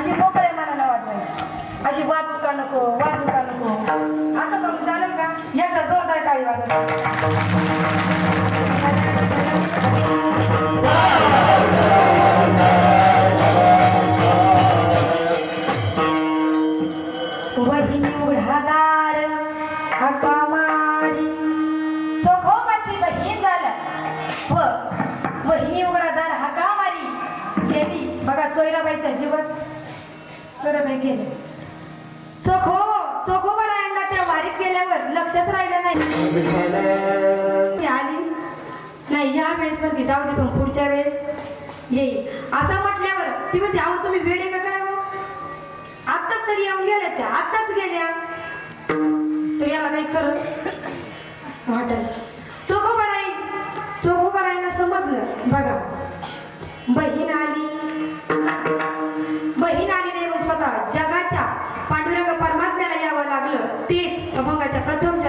अशी मोकळ्या मनानं वाजवायची, अशी वाजू का नको वाजू का नको असं करून चालेल का? एकदा जोरदार टाळी वहिनी उघडादार हाका मारी चोखोबाची बहीण झाल्या व वहिनी उघडादार हाका मारी गेली बघा सोयराबाईच्या जीवन सोयराबाई गेले चोखोबारायांना त्या वारीत गेल्यावर लक्षच राहिलं नाही ती आली नाही ह्या वेळेस पण ती जाऊ दे पण पुढच्या वेळेस येईल असं म्हटल्यावर ती म्हणते अहो तुम्ही वेडे का काय हो आत्ताच तरी येऊन गेल्या त्या आत्ताच गेल्या तर याला काही खरं वाटल चोखोबाराईला समजलं बघा बहीण आली नाही मग स्वतः जगाच्या पांडुरंग परमात्म्याला यावं लागलं तेच अभंगाच्या प्रथम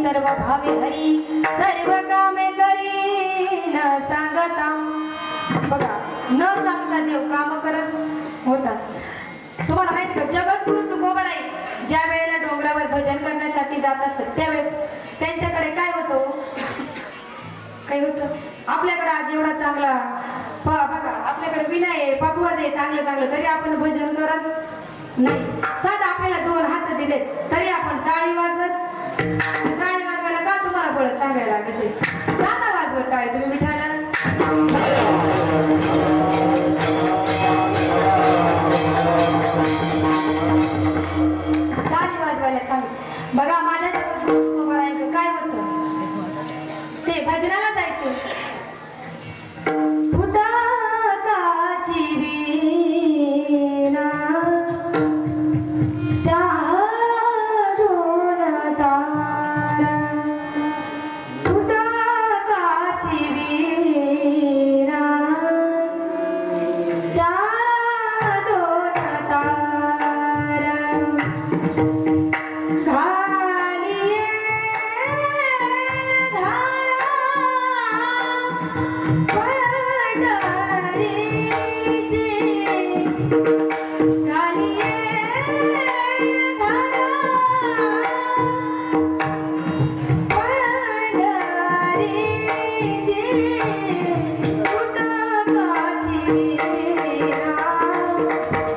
सर्व भावे हरी सर्व कामे करी न सांगता बघा न सांगता देव काम करत होता। तुम्हाला माहिती का जगद्गुरु तुकोबाराय ज्या वेळेला डोंगरावर भजन करण्यासाठी जात असत त्यावेळेस त्यांच्याकडे काय होतं आपल्याकडे आज एवढा चांगला बघा आपल्याकडे विना आहे पकवाद आहे चांगलं चांगलं तरी आपण भजन करत नाही. साधा आपल्याला 2 हात दिले तरी आपण टाळी वाजवायला का तुम्हाला परत सांगायला लागते. साधा वाजवत टाळी तुम्ही मिठाला टाळी वाजवायला सांग. बघा माझ्या जगात काय होतं ते भजनाला जायचं. फुटाकाची वीणा त्या 2 तारा फुटाकाची वीणा त्या 2 तारा घालिये धारा पंढरीची घालिये धारा पंढरीची फुटकाची वीणा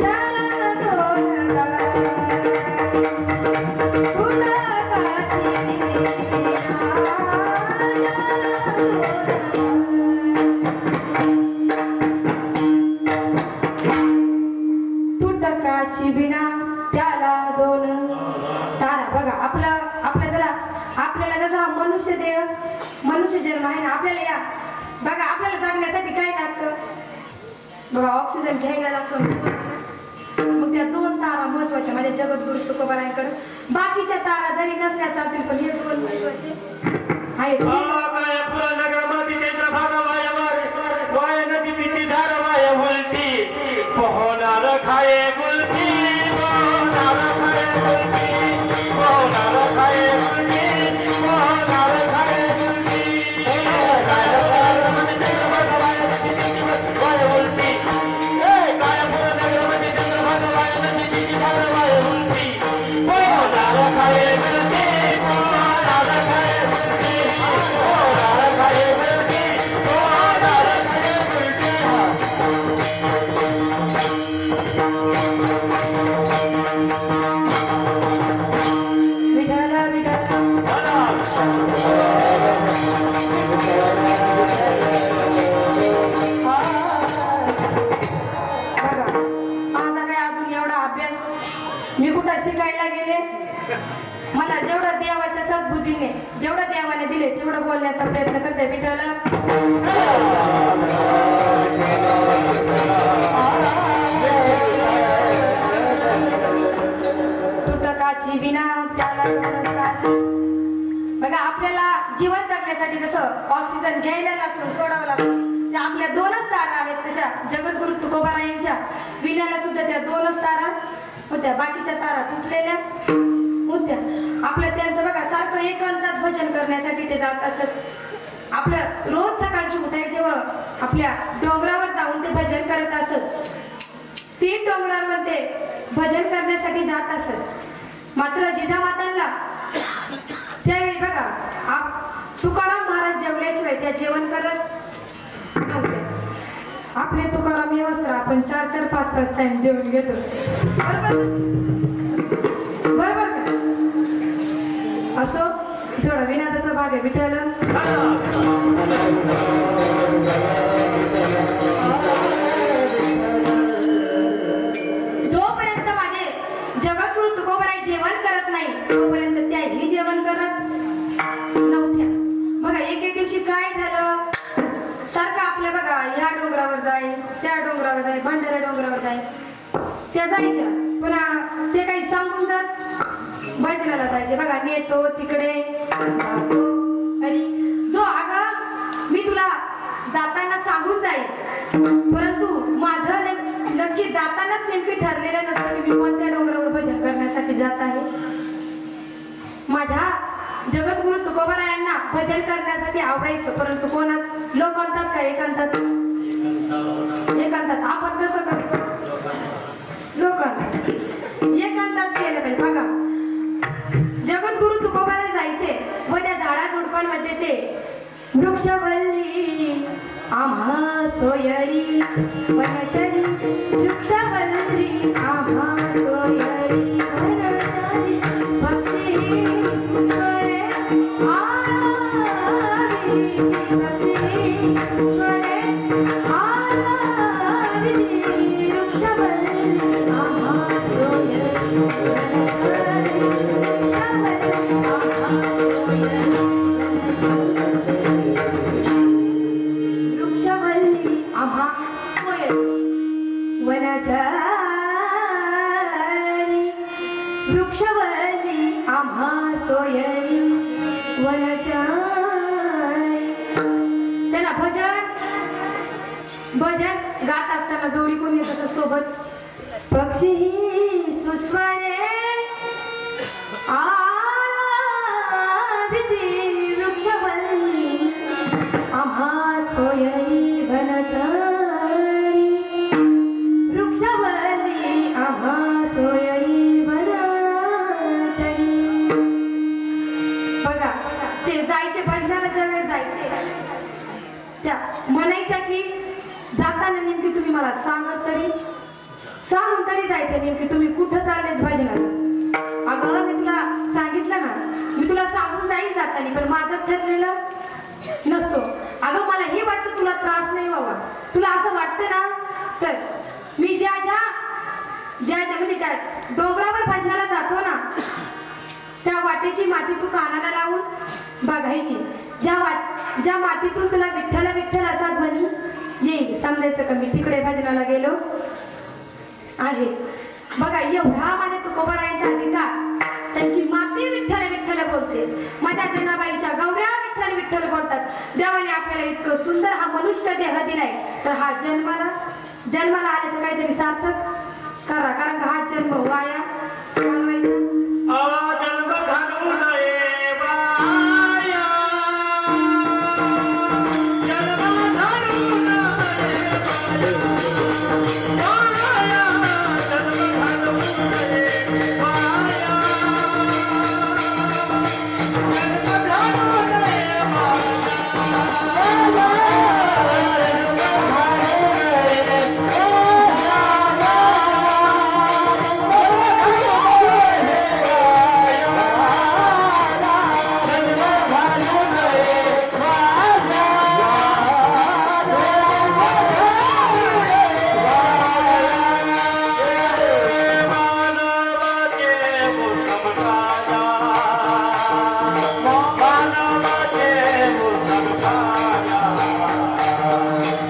त्याला 2 तुटकाची विणा त्याला 2 तारा. बघा आपल्याला जसा मनुष्य जन्म आहे ना आपल्याला या बघा आपल्याला जगण्यासाठी काय लागतं बघा ऑक्सिजन घ्यायला लागतो. मग त्या 2 तारा महत्वाच्या माझ्या जगद्गुरु तुकोबारायांकडे. बाकीच्या तारा जरी नसल्या चालतील पण हे 2 महत्वाचे आहेत. मी कुठं शिकायला गेले मला जेवढं देवाच्या सद्बुद्धीने जेवढं देवाने दिले तेवढं बोलण्याचा प्रयत्न करते. विठ्ठल तुटकाची विणा त्याला 2 तारा. बघा आपल्याला जीवन जगण्यासाठी जसं ऑक्सिजन घ्यायला लागतो सोडावं लागतं त्या आपल्या 2च तारा आहेत. तशा जगद्गुरु तुकोबारायांच्या विण्याला सुद्धा त्या 2च तारा होत्या. बाकीच्या तारा तुटलेल्या होत्या. आपलं त्यांचं बघा सारखं एकांतात भजन करण्यासाठी ते जात असत. आपलं रोज सकाळची उठायचे व आपल्या डोंगरावर जाऊन ते भजन करत असत. 3 डोंगरांवर ते भजन करण्यासाठी जात असत. मात्र जिजामातांना त्यावेळी बघा तुकाराम महाराज जेवल्याशिवाय त्या जेवण करत नव्हते. आपले तुकाराम हे वस्त्र आपण 4-4, 5-5 टाइम जेवण घेतो बरोबर का. असो थोडा विनादाचा भाग आहे. विठ्ठल जोपर्यंत माझे जगद्गुरु तुकोबाराय जेवण करत नाही तोपर्यंत त्याही जेवण करत नव्हत्या. बघा एक दिवशी काय झालं सारखं आपल्या बघा ह्या डोंगरावर जाय त्या डोंगरावर जाय भंडारा डोंगरावर जाय त्या जायच्या पण ते काही सांगून जात भजनाला जायचे. बघा नेतो तिकडे जातो आणि जो अगं मी तुला जाताना सांगून जाईल परंतु माझं नक्की जातानाच नेमकी ठरलेलं नसतं की मी कोणत्या डोंगरावर भजन करण्यासाठी जात आहे. माझ्या जगद्गुरु तुकोबारायांना भजन करण्यासाठी आवडायचं परंतु कोणात लोकांतात का एकांतात आपण कसं करतो लोकांतात एकांतात केलं पाहिजे. बघा जगद्गुरु तुकोबाराय जायचे व त्या झाडा झुडपांमध्ये ते वृक्षवल्ली आम्हा सोयरी वनचरी वृक्षवल्ली आम्हा सोयरी वनचरी पक्षी सुस्वरे आलाविती पक्षी सुस्वरे आलाविती वृक्षवल्ली आम्हा सोयरी वनचरी वृक्षवल्ली आम्हा सोयरी वृक्षवल्ली आम्हा सोयरी वनचरी वृक्षवल्ली आम्हा सोयरी वनचरी. त्यांना भजन गात असताना जोडी कोण येत असं सोबत पक्षी सुस्वरे आलाविती वृक्षवल्ली आम्हा सोयरी वनचरी वृक्षवल्ली आम्हा सोयरी वनचरी. बघा ते जायचे भजनाच्या वेळेस जायचे त्या म्हणायच्या की जाताना नेमकी तुम्ही मला सांगून तरी जायचं नेमकी तुम्ही कुठं चाललेत भजनाला. अगं मी तुला सांगितलं ना मी तुला सांगून जाईल जाताना पण माझं ठरलेलं नसतो. अगं मला हे वाटतं तुला त्रास नाही व्हावा तुला असं वाटतं ना तर मी ज्या म्हणजे त्या डोंगरावर भजनाला जातो ना त्या वाटेची माती तू कानाला लावून बघायची. ज्या मातीतून तुला विठ्ठल विठ्ठल असा ध्वनी येईल समजायचं का मी तिकडे भजनाला गेलो आहे. बघा एवढा माझ्या तुकोबारायांचा अधिकार त्यांची माती विठ्ठल विठ्ठल बोलते. माझ्या जनाबाईच्या गौऱ्या विठ्ठल विठ्ठल बोलतात. देवाने आपल्याला इतकं सुंदर हा मनुष्य देह दिलाय तर हा जन्माला आल्याचं काहीतरी सार्थक करा कारण हा जन्म वाया घालवायचा. जन्म घालू नये वाया जन्म घालू नये वाया जन्म घालू नये वाया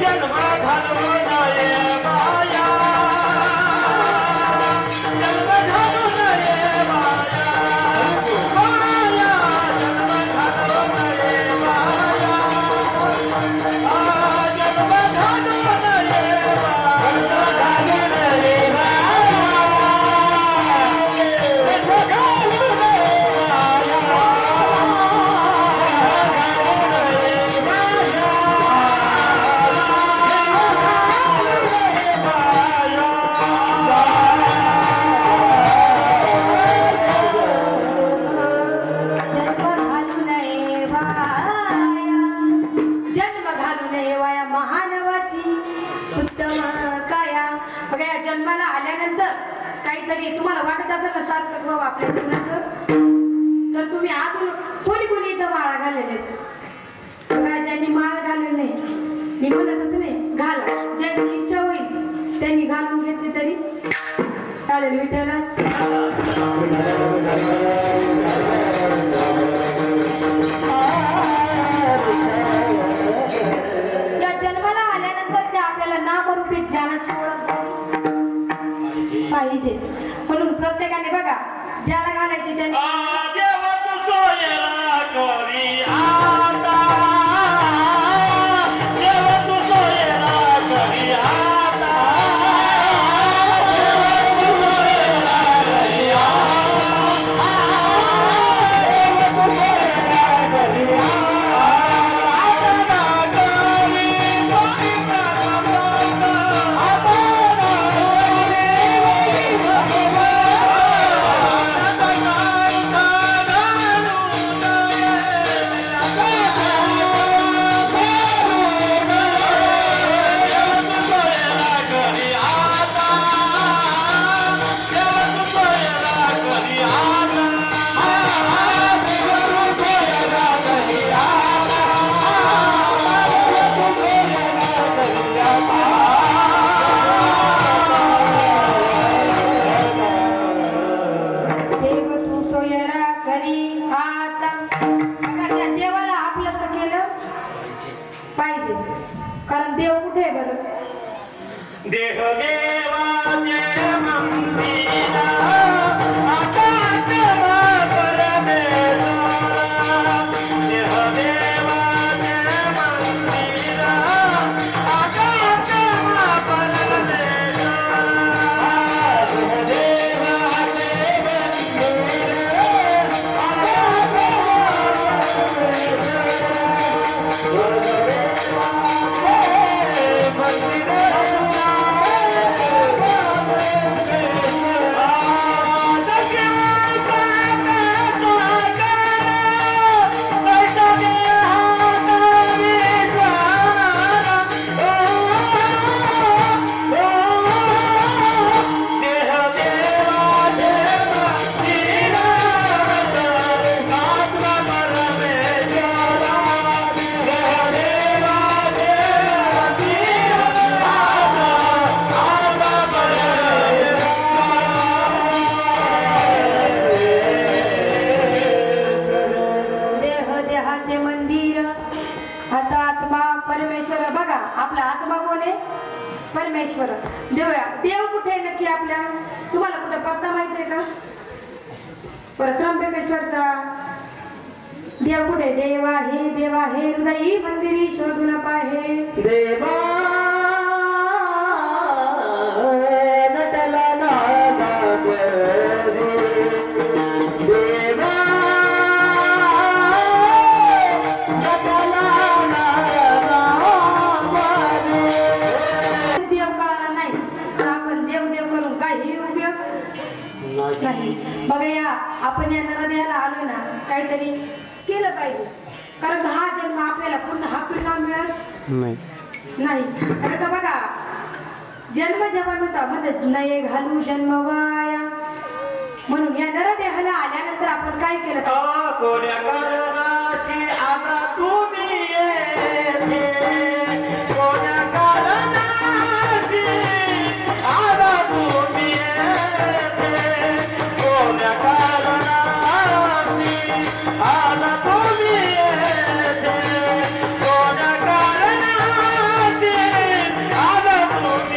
जन्म घालू नये जन्माला आल्यानंतर काहीतरी तुम्हाला वाटत असेल ना सार्थक व्हावं आपल्या जीवनाचं तर तुम्ही आतून कोणी इथं माळा घालेले बघा. ज्यांनी माळा घालेली नाही मी म्हणतच नाही घाला ज्यांची इच्छा होईल त्यांनी घालून घेतली तरी चालेल. विठ्ठला त्या जन्माला आल्यानंतर ते आपल्याला नामरूपी ज्ञानाची ओळख पाहिजे म्हणून प्रत्येकाने बघा ज्याला घालायची त्याने Yeah. पाहिजे, कारण देव कुठे आहे बरं? देह देवाचे मंदिरा आकाशमा परमेश्वरा देह देवाचे मंदिरा आकाशमा परमेश्वरा देह देवाचे देह देहाचे मंदिर, आता आत्मा परमेश्वर. बघा आपला आत्मा कोण आहे? परमेश्वर. देव कुठे आहे नक्की आपल्या? तुम्हाला कुठं पत्ता माहित आहे का? परत त्र्यंबकेश्वरचा देव कुठे? देवा हे हृदयी मंदिरी शोधून पाहे. देवा नटला नागावरी देवा नटला नागावरी. देव कळाला नाही तर आपण देव करून काही उपयोग नाही. बघा या आपण या नरदेहाला आलो ना, काहीतरी केलं पाहिजे, कारण हा जन्म आपल्याला पुन्हा हा पुन्हा मिळत नाही. कारण का बघा जन्म जेव्हा मिळतो म्हणजे नये घालू जन्म वाया, म्हणून या नरदेहाला आल्यानंतर आपण काय केलं पाहिजे? कोण्या कारणाशी आला तुम्ही येथे कोण्या कारणाशी आला तुम्ही येथे कोण्या कारणाशी आला तुम्ही येथे कोण्या कारणाशी आला तुम्ही येथे कोण्या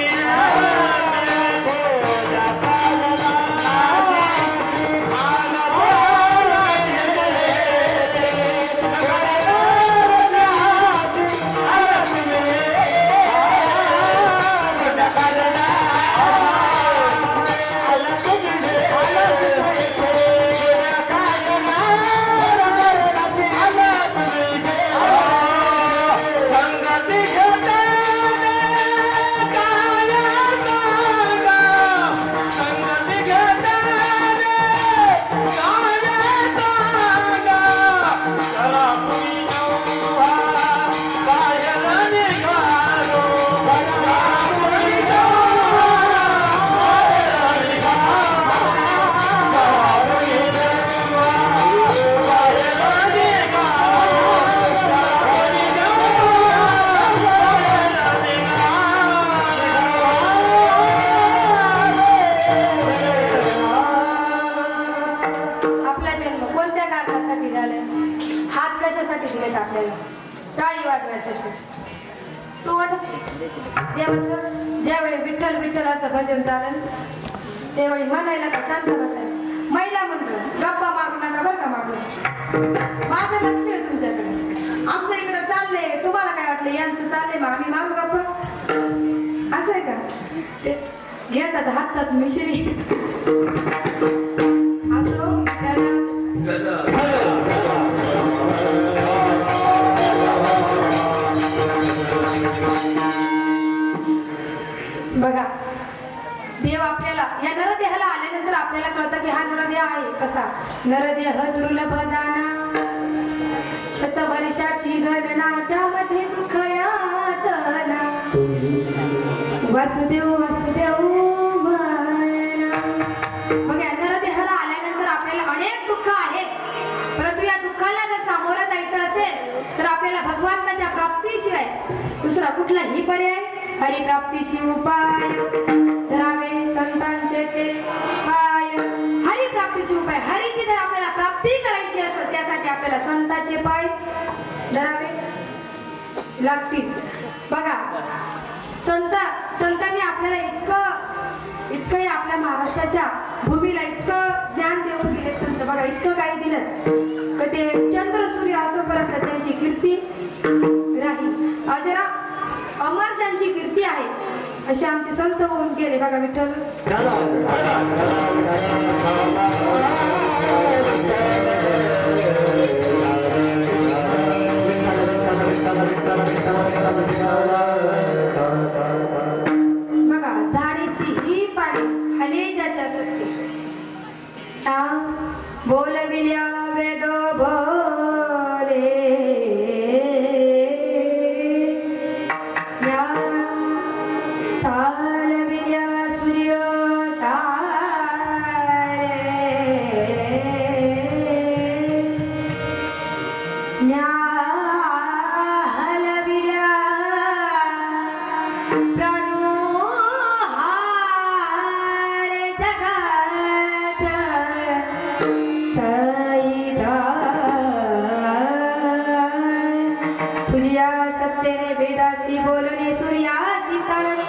दिलेत आपल्याला टाळी वाजवायसाठी. तोंड देवाचं ज्यावेळी विठ्ठल विठ्ठल असं भजन चालेल त्यावेळी म्हणायला का शांत बसायला. महिला मंडळ गप्पा मागू नका बरं का. मागून माझं लक्ष आहे तुमच्याकडे. आमचं इकडं चाललंय, तुम्हाला काय वाटलं यांचं चाललंय मग आम्ही मागू गप्पा असं आहे का? ते घेतात हातात मिश्री असो बघा. देव आपल्याला या नरदेहाला आल्यानंतर आपल्याला कळतं की हा नरदेह आहे कसा. नरदेह दुर्लभ जाना शतवर्षाची गणना त्यामध्ये दुःख यातना वासुदेव वासुदेव म्हणा. मग या नरदेहाला आल्यानंतर आपल्याला अनेक दुःख आहेत, परंतु या दुःखाला जर सामोरं जायचं असेल तर आपल्याला भगवंताच्या प्राप्तीशिवाय दुसरा कुठलाही पर्याय हरिप्राप्तीशी उपाय धरावे संतांचे ते पाय. हरिप्राप्तीशी उपाय, हरीची जर आपल्याला प्राप्ती करायची असेल त्यासाठी आपल्याला संतांचे पाय धरावे लागतील. बघा संतांनी आपल्याला इतकं आपल्या महाराष्ट्राच्या भूमीला इतकं ज्ञान देऊन गेले संत. बघा इतकं काही दिलं का ते चंद्र सूर्य असोपर्यंत त्यांची कीर्ती राहील. अजरा अमर ज्यांची कीर्ती आहे असे आमचे संत होऊन गेले. बघा विठ्ठल बघा झाडीची ही पाने हलेजाच्या सत्ते बोलविल्या वेद भोले या चालविल्या सूर्य तारे न्या हलविल्या प्रणोहारे जगात तुझ्या सत्तेने वेदासी बोलणे सूर्याची तारणे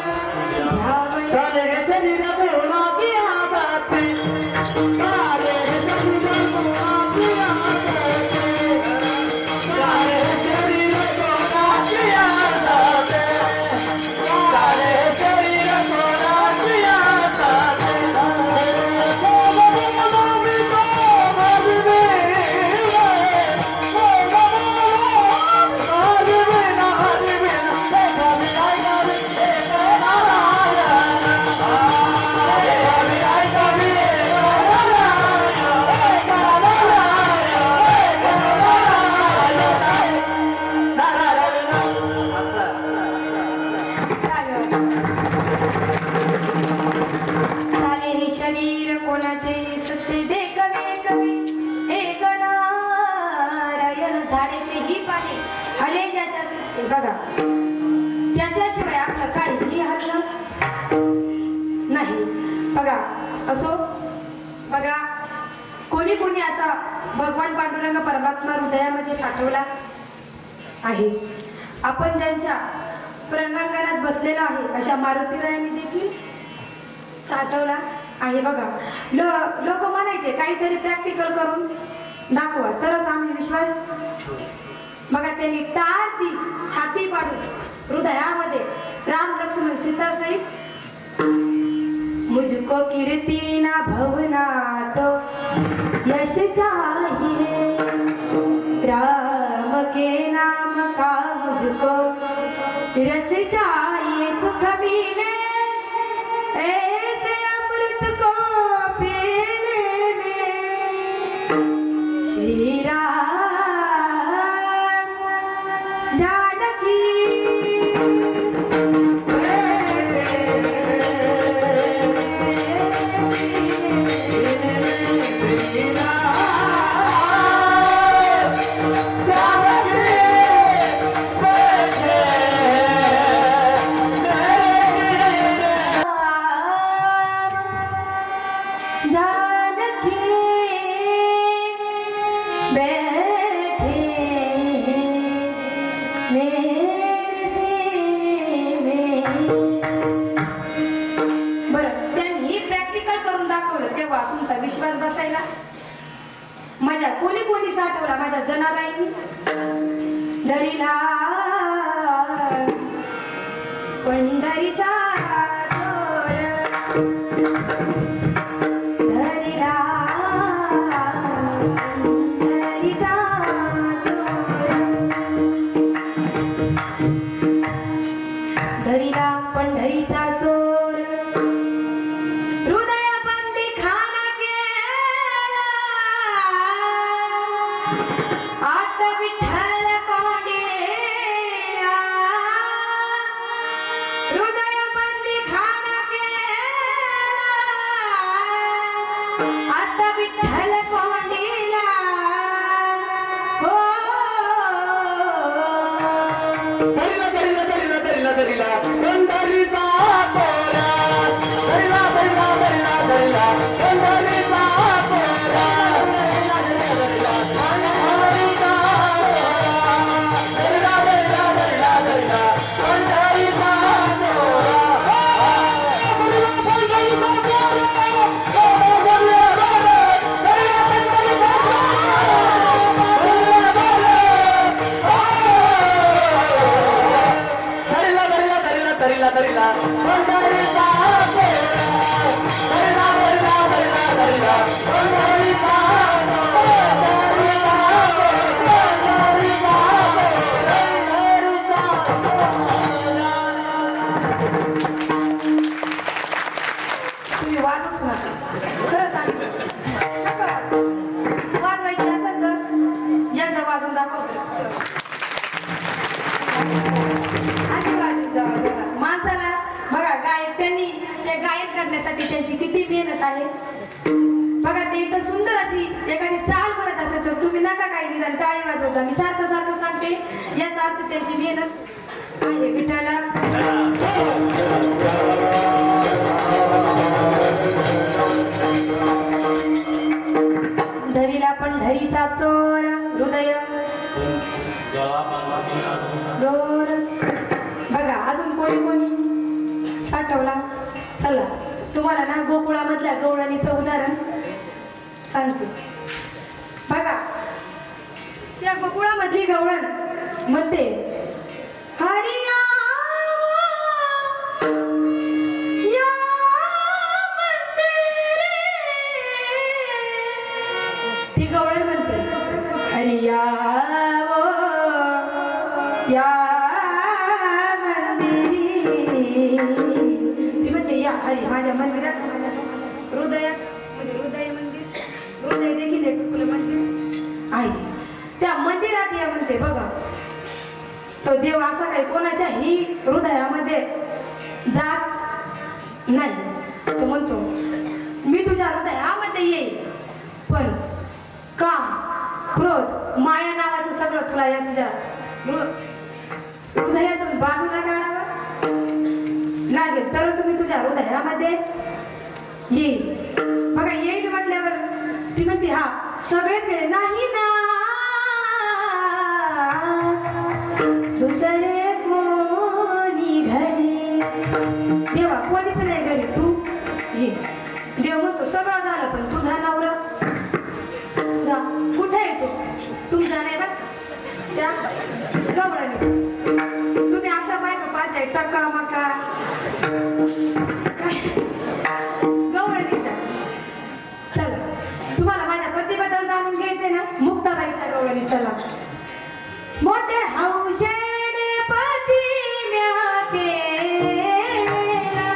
बघा त्याच्याशिवाय आपलं काहीही हल्लं नाही. बघा असो बघा कोणी कोणी असा भगवान पांडुरंग परमात्मा हृदयामध्ये साठवला आहे. आपण ज्यांच्या प्रणांगणात बसलेला आहे अशा मारुतीरायांनी देखील साठवला आहे. बघा लोक म्हणायचे काहीतरी प्रॅक्टिकल करून दाखवा तरच आम्ही विश्वास. बघा त्यांनी टार दिस छाती पाडून हृदयामध्ये राम लक्ष्मण सीता सहित मुझको कीर्ति ना भवना तो यश चाहिए राम के नाम का मुझको रस चाहिए सुख मिले ऐसे अमृत को पीने में श्री राम जानकी तुमचा विश्वास बसायला. माझ्या कोणी कोणी साठवला माझ्या जनाबाईंनी धरीला पंढरीचा धरीला पंढरीचा धरीला पंढरीचा चोर Hallelujah. धरिला पंढरीचा घोडा धरिला धरिला धरिला धरिला पंढरीचा तुम्ही वाजूच नका खरं सांगते नका वाजू. वाजवायची असेल तर एकदा वाजून दाखवतो अशी वाजवी जावा जरा माणसाला बघा गायक त्यांनी ते गायन करण्यासाठी त्यांची किती मेहनत आहे बघा ते इथं सुंदर अशी एखादी चाल म्हणत असेल तर तुम्ही नका काही निदान टाळी वाजवता मी सारखं सारखं सांगते याचा अर्थ त्यांची मेहनत आहे विठ्ठला धरीला पंढरीचा चोर हृदय दोर बघा अजून कोणी कोणी साठवला चला तुम्हाला ना गोकुळामधल्या गवळणीचं उदाहरण सांगते बघा त्या गोकुळामधली गवळण म्हणते हरिया या मंदिरे ती गवळण म्हणते हरिया या मंदिरी ती म्हणते या हरी माझ्या मंदिरात हृदयात म्हणजे हृदय मंदिर हृदय देखील एक फुलं मंदिर आहे त्या मंदिरात या म्हणते बघा तो देव असा काही कोणाच्याही हृदयामध्ये जात नाही तो म्हणतो मी तुझ्या हृदयामध्ये येईल पण काम क्रोध माया नावाचं सगळं तुला या तुझ्या हृदयातून बाजूला काढावं लागेल तरच मी तुझ्या हृदयामध्ये येईल बघा येईल म्हटल्यावर ती म्हणते हा सगळेच गेले नाही ना दुसरे कोणी घरी देवा कोणीच नाही घरी तू ये देव म्हणतो सगळं झालं पण तुझा नवरा तुझा कुठे आहे तू तुमचा नाही बघ त्या गवळणी तुम्ही अशा बायका पाहताय टक्का मका गवळणीच्या चला तुम्हाला माझ्या पतीबद्दल जाणून घ्यायचे ना मुक्ताबाईच्या गवळणी चला मोठे हौशेने पती म्या केला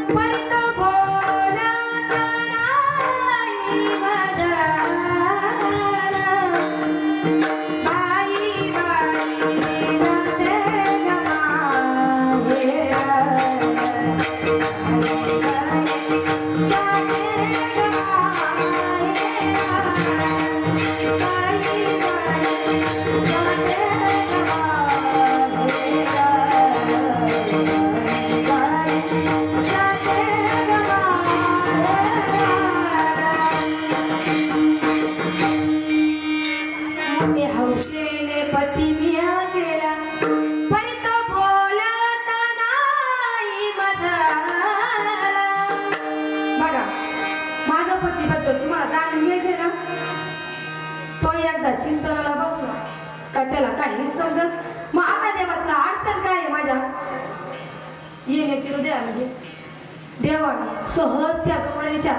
परत बोलत नाही बदला बाई बाई राधे गमायेला हौसेने पती मिया गेला परत बोलत नाही बदला बघा माझा पतीबद्दल तुम्हाला जाणून घ्यायचंय ना तो एकदा चिंतनाला बसला का त्याला काही समजत मग आता देवा तुला अडचण काय आहे माझ्या येण्याची हृदयामध्ये देवाने सहज त्या गवळणीच्या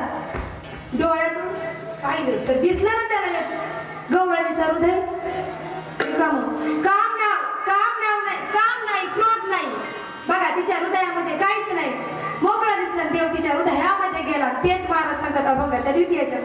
डोळ्यातून पाहिलं तर दिसलं ना त्याला गवळणीचा हृदय काम नाही क्रोध नाही बघा तिच्या हृदयामध्ये काहीच नाही मोकळं दिसलं देव तिच्या हृदयामध्ये गेला तेच महाराज सांगतात अभंगाच्या द्वितीयच्या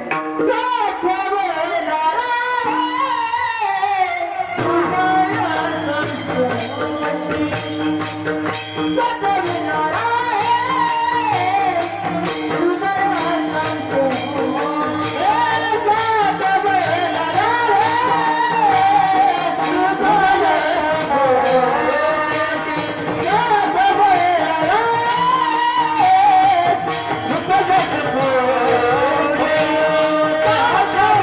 Oh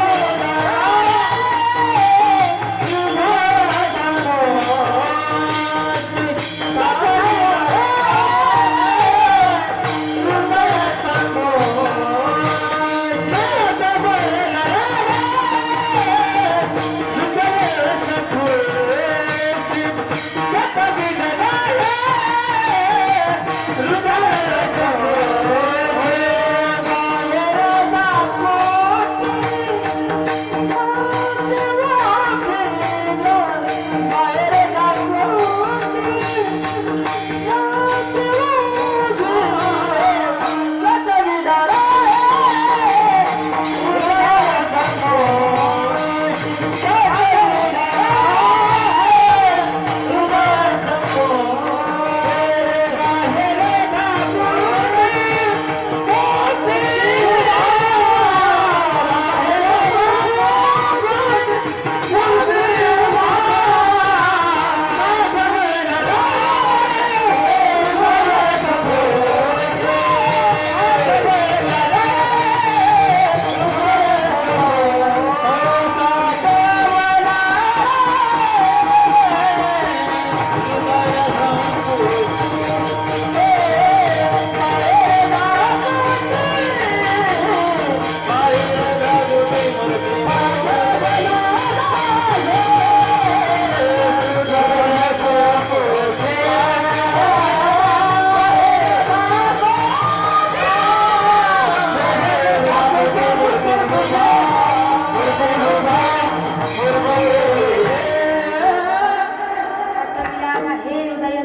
साठविला आहे हृदय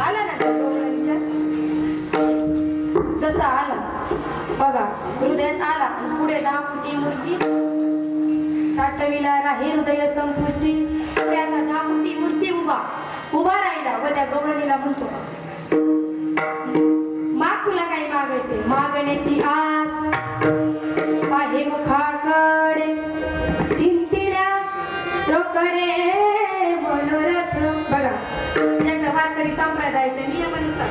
आला ना तो डोंगरा विचार जसा आला बघा हृदयात आला आणि पुढे 10 फुटी मूर्ती साठविला आहे हृदय संपुष्टी त्याचा 10 फुटी मूर्ती उभा राहिला व त्या गवळणीला म्हणतो माग तुला काही मागायचे मागण्याची आस आहे मुखाकडे चिंतिल्या रोकडे मनोरथ बघा एकदा वारकरी संप्रदायाच्या नियमानुसार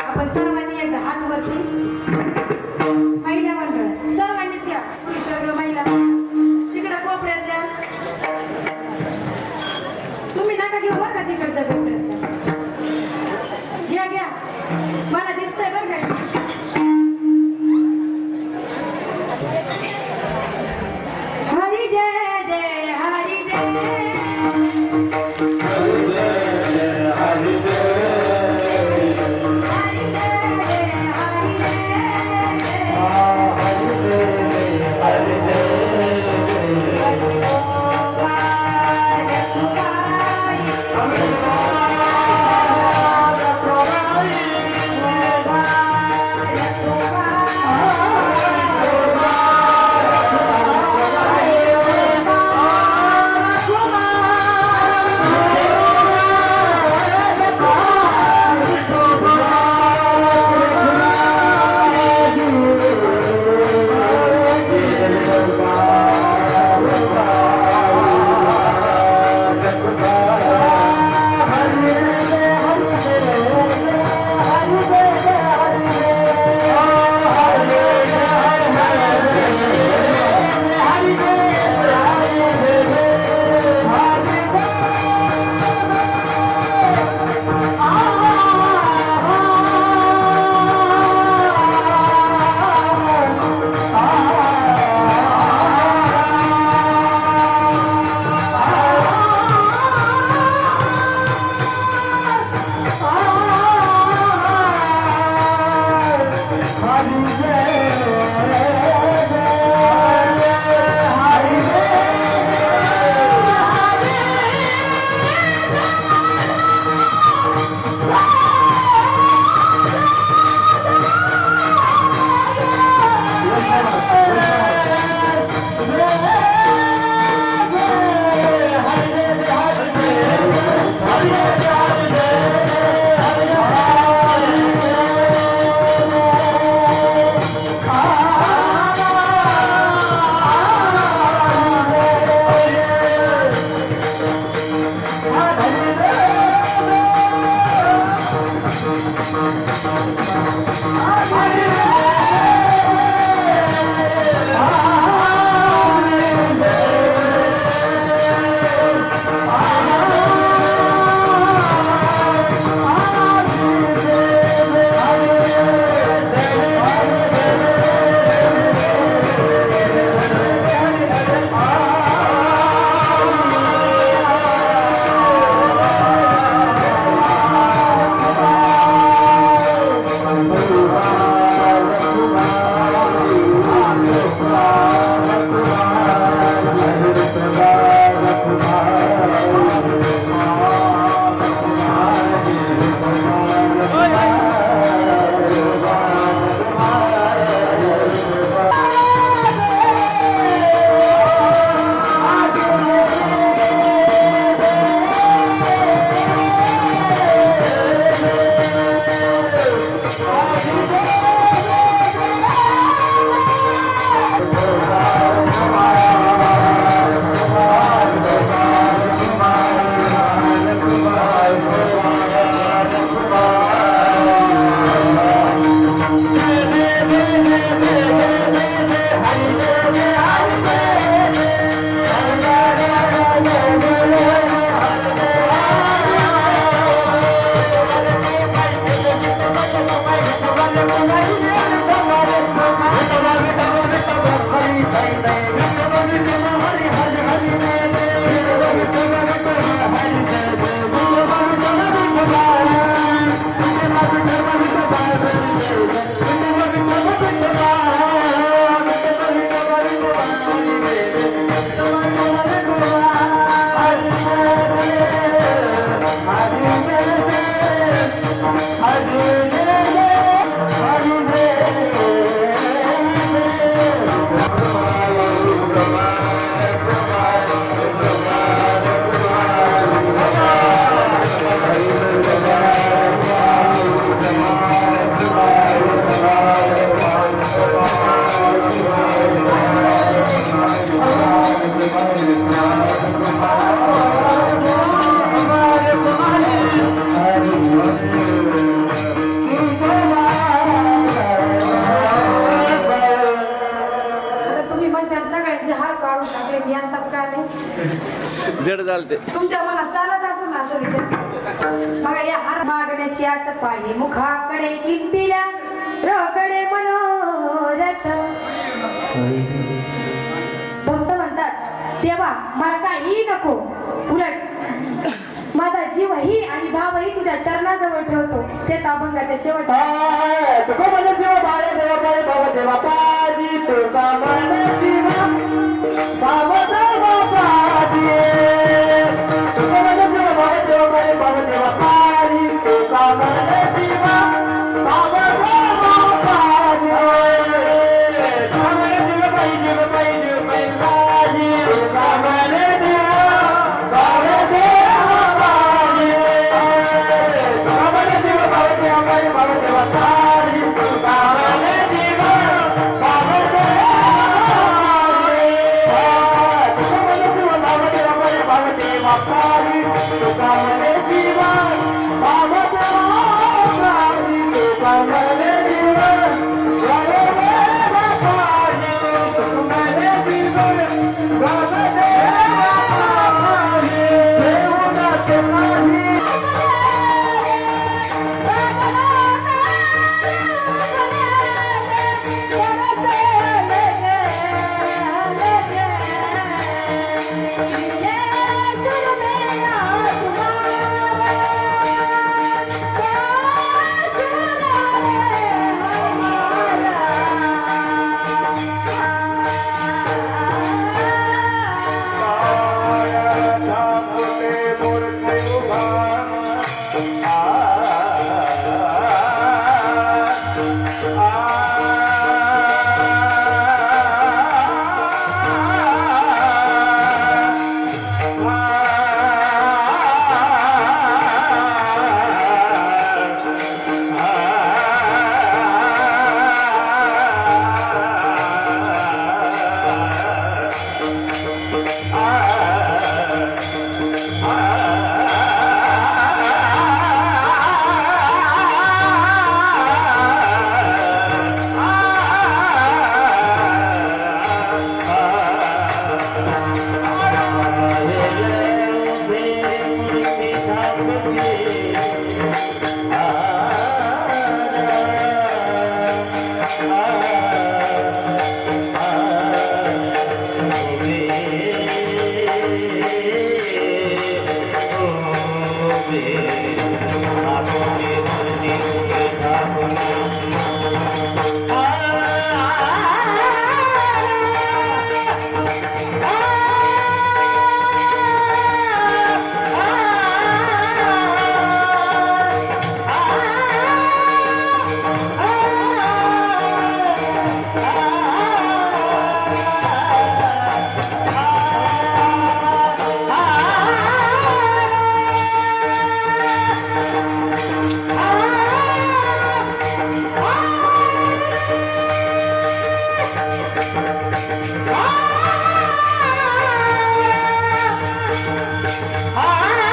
आपण सर्वांनी एकदा हात वरती महिला मंडळ सर्वांनीच घ्या पुरुष वर्ग महिला तिकडे कोपऱ्यातल्या तुम्ही नका घेऊ बरं का तिकडच्या कोपऱ्यातल्या घ्या मला दिसतंय बरं का हरी जय जय हरी जय चालते. तुमच्या मनात चालत असं माझा विचार. बघा या हार मागण्याची आता पाहिजे मुखाकडे चिंतिल्या रकडे मनोरथ. भक्त म्हणतात देवा मला काही नको, उलट माझा जीवही आणि भावही तुझ्या चरणाजवळ ठेवतो. ते अभंगाच्या शेवट. तुका मन जीव भाव देवा पाय भाव देवा पाजी तुका मन जीव भाव देवा पाजी तुका मन जीव भाव देवा पाय भाव देवा पाजी तुका मन जीव भाव देवा पाजी तुका मन जीव पाहिजे पाहिजे पाहिजे तुका मन जीव भाव देवा पाजी तुका मन जीव भाव देवा पाय भाव देवा पाजी तुका मन जीव भाव देवा पाजी तुका मन जीव भाव देवा पाजी तुका मन जीव भाव देवा पाजी तुका मन जीव भाव देवा पाजी देवनाथ पाजी Ah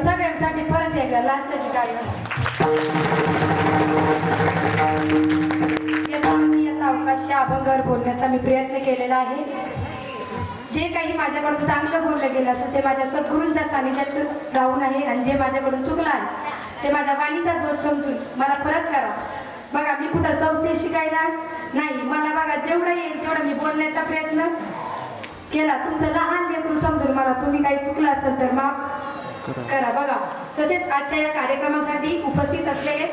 सगळ्यांसाठी परत एकदा लास्टची गाडी येता अवकाश अभंगावर बोलण्याचा मी प्रयत्न केलेला आहे. जे काही माझ्याकडून चांगलं बोललं गेलं असेल ते माझ्या सद्गुरूंच्या सानिध्यात राहून आहे आणि जे माझ्याकडून चुकलं आहे ते माझ्या वाणीचा दोष समजून मला परत करा. बघा मी कुठं संस्थेत शिकायला नाही, मला बघा जेवढं येईल तेवढं मी बोलण्याचा प्रयत्न केला. तुमचं लहान लेकरू समजून मला तुम्ही काही चुकलं असेल तर माफ करा. बघा तसेच आजच्या या कार्यक्रमासाठी उपस्थित असलेले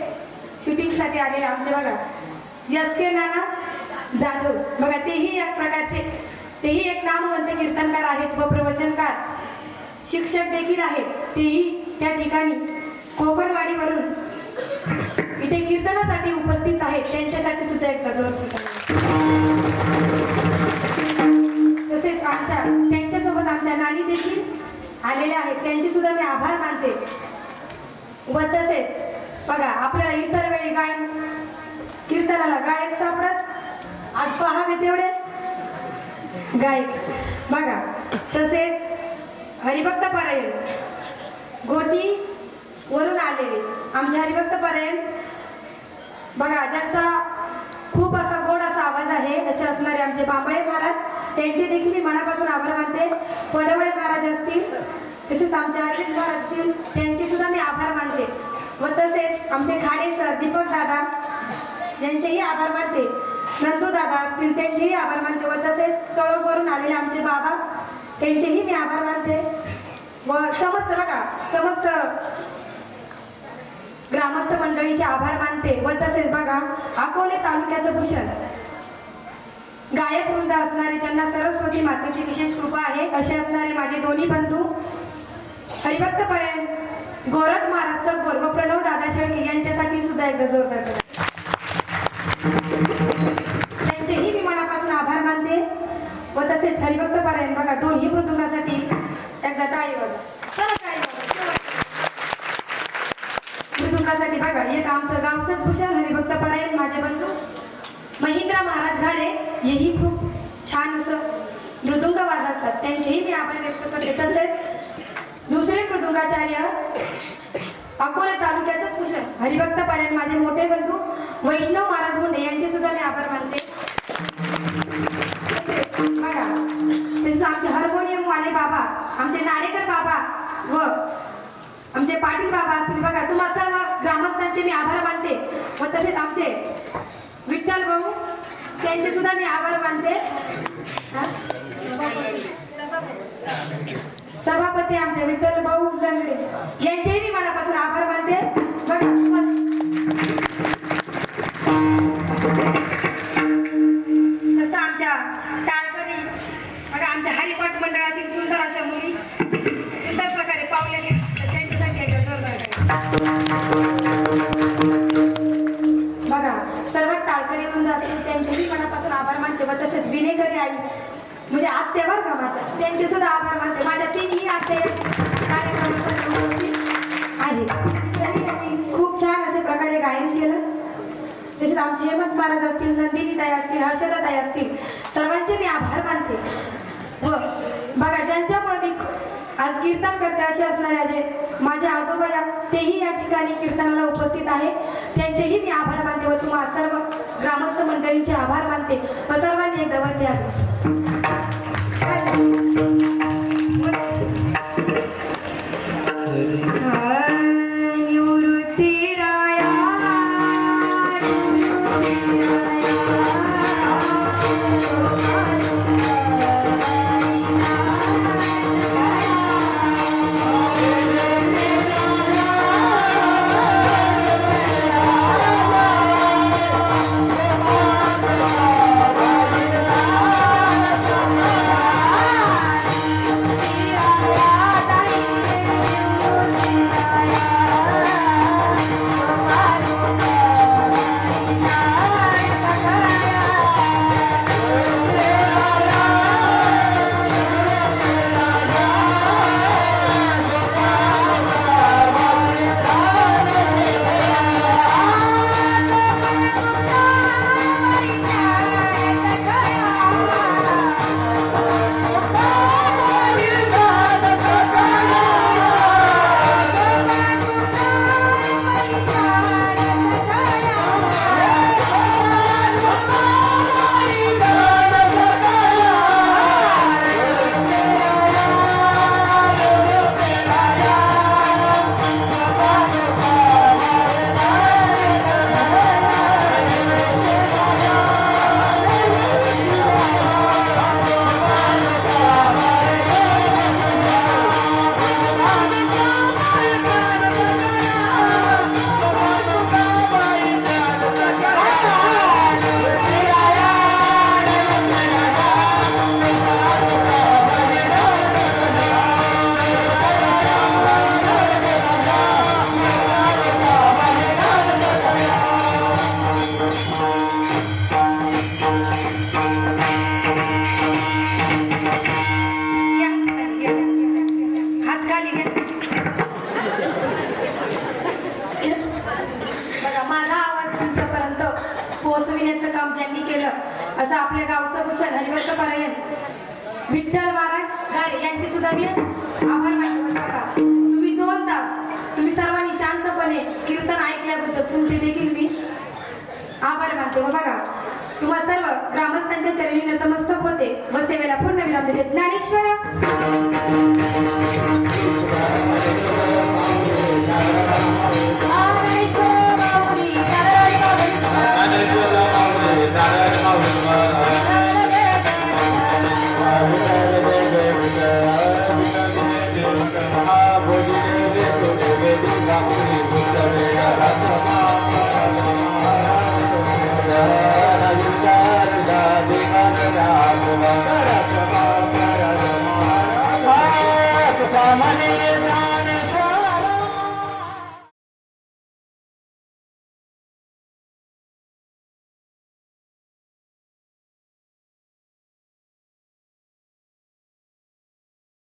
शूटिंगसाठी आलेले आमचे बघा एस.के. नाना जाधव, बघा तेही एक नामवंत कीर्तनकार आहेत व प्रवचनकार शिक्षक देखील आहेत. तेही त्या ठिकाणी कोकणवाडीवरून इथे कीर्तनासाठी उपस्थित आहेत. त्यांच्यासाठी सुद्धा एकदा जोर तसेच त्यांच्यासोबत आमच्या नानी देखील आलेल्या आहेत. त्यांचे सुद्धा मी आभार मानते. व तसेच बघा आपल्याला इतर वेळी कीर्तनाला गायक सापडत, आज पहावे तेवढे गायक. बघा तसेच हरिभक्त परायण गोटी वरून आलेले आमचे हरिभक्त परायण बघा ज्यांचा खूप असा गोड असा आवाज आहे असे असणारे आमचे बांबळे महाराज, त्यांचे देखील मी मनापासून आभार मानते. पडवळे महाराज असतील, तसेच आमचे अरविंद महाराज असतील, त्यांचे सुद्धा मी आभार मानते. व तसेच आमचे खाडे सर, दीपक दादा यांचेही आभार मानते. नंदू दादा असतील त्यांचेही आभार मानते. व तसेच तळोवरून आलेले आमचे बाबा, त्यांचेही मी आभार मानते. व समस्त ग्रामस्थ मंडळीचे आभार मानते. व तसेच बघा अकोले तालुक्याचं भूषण गायक वृंद असणारे, ज्यांना सरस्वती मातेची विशेष कृपा आहे असे असणारे माझे दोन्ही बंधू हरिभक्त परायण गोरख महाराज सगोर व प्रणव दादा शेळके यांच्यासाठी सुद्धा एकदा जोरदार करा. त्यांचेही मी मनापासून आभार मानते. व तसेच हरिभक्त परायण बघा दोन्ही बंधूंसाठी एकदा टाळी वाजवा. मृदुंगासाठी बघा एक आमचं गावचंच भूषण हरिभक्त परायण माझे बंधू महेंद्र महाराज घारे, हेही खूप छान असं मृदुंग वाजवतात. त्यांचेही मी आभार व्यक्त करते. तसेच दुसरे मृदुंगाचार्य अकोला तालुक्याचंच भूषण हरिभक्त परायण माझे मोठे बंधू वैष्णव महाराज मुंडे, यांचे सुद्धा मी आभार मानते. बघा तसेच आमचे हार्मोनियम वाले बाबा, आमचे नाडेकर बाबा व आमचे पाटील बाबा असतील. बघा तुम्हा सर्व ग्रामस्थांचे मी आभार मानते. व तसेच आमचे विठ्ठल भाऊ, त्यांचे सुद्धा मी आभार मानते. सभापती आमचे विठ्ठल भाऊ जंगडे, यांचेही मी मनापासून आभार मानते. बघा तसं आमच्या टाळकरी बघा आमच्या हरिपाठ इतर प्रकारे पावले घ्या तर त्यांच्यासाठी एकदा जोरदार टाळ्या. बघा सर्व टाळकरी वृंद असतील त्यांचेही मनापासून आभार मानते व तसेच विनेकरी आई म्हणजे आत्या बरं का माझ्या त्यांचे सुद्धा आभार मानते. माझ्या तिन्ही आत्या या कार्यक्रमासाठी उपस्थित आहेत. तरी त्यांनी खूप छान असे प्रकारे गायन केलं. तसेच आमचे हेमंत महाराज असतील, नंदिनीताई असतील, हर्षदाताई असतील, सर्वांचे मी आभार मानते. व बघा ज्यांच्यामुळे मी आज कीर्तन करते असे असणारे जे माझे आजोबा तेही या ठिकाणी कीर्तनाला उपस्थित आहे. त्यांचेही मी आभार मानते व तुम्हा सर्व ग्रामस्थ मंडळींचे आभार मानते व सर्वांनी एकदा वरती आले. पोहोचविण्याचं काम ज्यांनी केलं असं आपल्या गावचं भूषण हरिवंत परायण विठ्ठल महाराज गारे यांचे सुद्धा मी आभार मानतो. बघा तुम्ही 2 तास तुम्ही सर्वांनी शांतपणे कीर्तन ऐकल्याबद्दल तुमचे देखील मी आभार मानते. व बघा तुम्हा सर्व ग्रामस्थांच्या चरणी नतमस्तक होते व सेवेला पूर्ण विराम देते. ज्ञानेश्वर Money.